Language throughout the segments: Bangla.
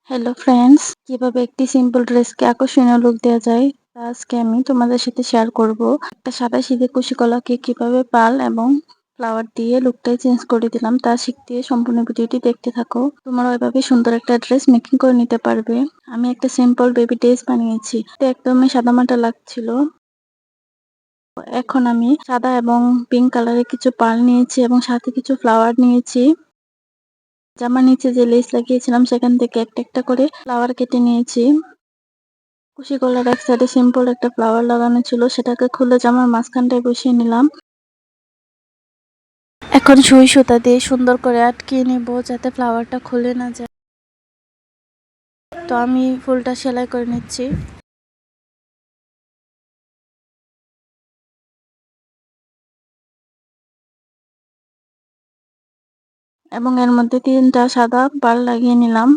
হ্যালো ফ্রেন্ডস, কিভাবে একটি সিম্পল ড্রেসকে আকর্ষণীয় লুক দেওয়া যায় তা আজকে আমি তোমাদের সাথে শেয়ার করব। একটা সাদাসিধে কুশি কলাকে কিভাবে পাল এবং ফ্লাওয়ার দিয়ে লুকটাই চেঞ্জ করে দিলাম তা শিখতে সম্পূর্ণ ভিডিওটি দেখতে থাকো। তোমরা ওইভাবে সুন্দর একটা ড্রেস মেকিং করে নিতে পারবে। আমি একটা সিম্পল বেবি ড্রেস বানিয়েছি, এটা একদমই সাদামাটা লাগছিল। এখন আমি সাদা এবং পিঙ্ক কালারের কিছু পাল নিয়েছি এবং সাথে কিছু ফ্লাওয়ার নিয়েছি। জামার নিচে যে লেস লাগিয়েছিলাম সেখান থেকে একটা একটা করে ফ্লাওয়ার কেটে নিয়েছি। কুশি গলার এক সাইডে সিম্পল একটা ফ্লাওয়ার লাগানো ছিল, সেটাকে খুলে জামার মাঝখানটায় বসিয়ে নিলাম। এখন সুই সুতা দিয়ে সুন্দর করে আটকিয়ে নিব যাতে ফ্লাওয়ারটা খুলে না যায়। তো আমি ফুলটা সেলাই করে নিচ্ছি এবং এর মধ্যে 3টা সাদা পাড় লাগিয়ে নিলাম।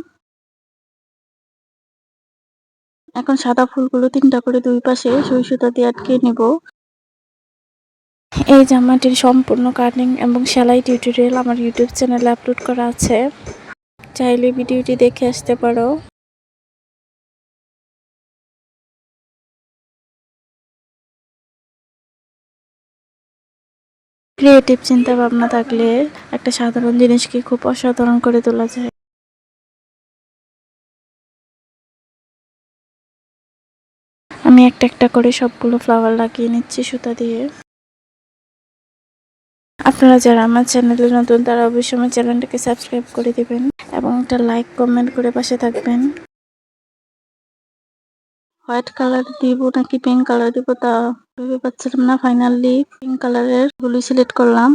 এখন সাদা ফুলগুলো 3টা করে দুই পাশে সুই সুতা দিয়ে আটকিয়ে নিব। এই জামাটির সম্পূর্ণ কাটিং এবং সেলাই টিউটোরিয়াল আমার ইউটিউব চ্যানেলে আপলোড করা আছে, চাইলে ভিডিওটি দেখে আসতে পারো। ক্রিয়েটিভ চিন্তা ভাবনা থাকলে একটা সাধারণ জিনিসকে খুব অসাধারণ করে তোলা যায়। আমি একটা একটা করে সবগুলো ফ্লাওয়ার লাগিয়ে নিচ্ছি সুতা দিয়ে। আপনারা যারা আমার চ্যানেলে নতুন তারা অবশ্যই আমার চ্যানেলটাকে সাবস্ক্রাইব করে দিবেন এবং একটা লাইক কমেন্ট করে পাশে থাকবেন। হোয়াইট কালার দিব নাকি পিঙ্ক কালার দিব তা ভেবে পাচ্ছিলাম না, ফাইনালি পিঙ্ক কালারের গুলি সিলেক্ট করলাম।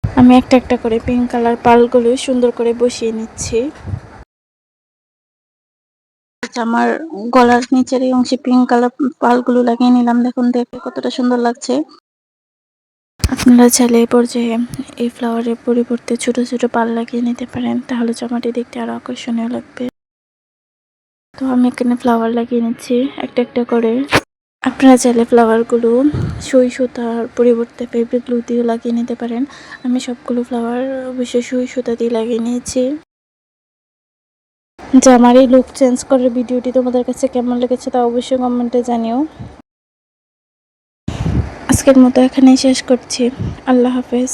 আমি একটা একটা করে পিঙ্ক কালার পালগুলো সুন্দর করে বসিয়ে নিচ্ছি। আমার গলার নিচের এই অংশে পিঙ্ক কালার পালগুলো লাগিয়ে নিলাম, দেখুন দেখতে কতটা সুন্দর লাগছে। আপনারা চাইলে এই পর্যায়ে এই ফ্লাওয়ারের পরিবর্তে ছোট ছোট পাল লাগিয়ে নিতে পারেন, তাহলে জামাটি দেখতে আরো আকর্ষণীয় লাগবে। তো আমি এখানে ফ্লাওয়ার লাগিয়ে নিচ্ছি একটা একটা করে। আপনারা চাইলে ফ্লাওয়ারগুলো সুই সুতার পরিবর্তে ফেব্রিক গ্লু দিয়ে লাগিয়ে নিতে পারেন। আমি সবগুলো ফ্লাওয়ার অবশ্যই সুই সুতা দিয়ে লাগিয়ে নিয়েছি। যে আমার এই লুক চেঞ্জ করার ভিডিওটি তোমাদের কাছে কেমন লেগেছে তা অবশ্যই কমেন্টে জানিও। আজকের মতো এখানেই শেষ করছি। আল্লাহ হাফেজ।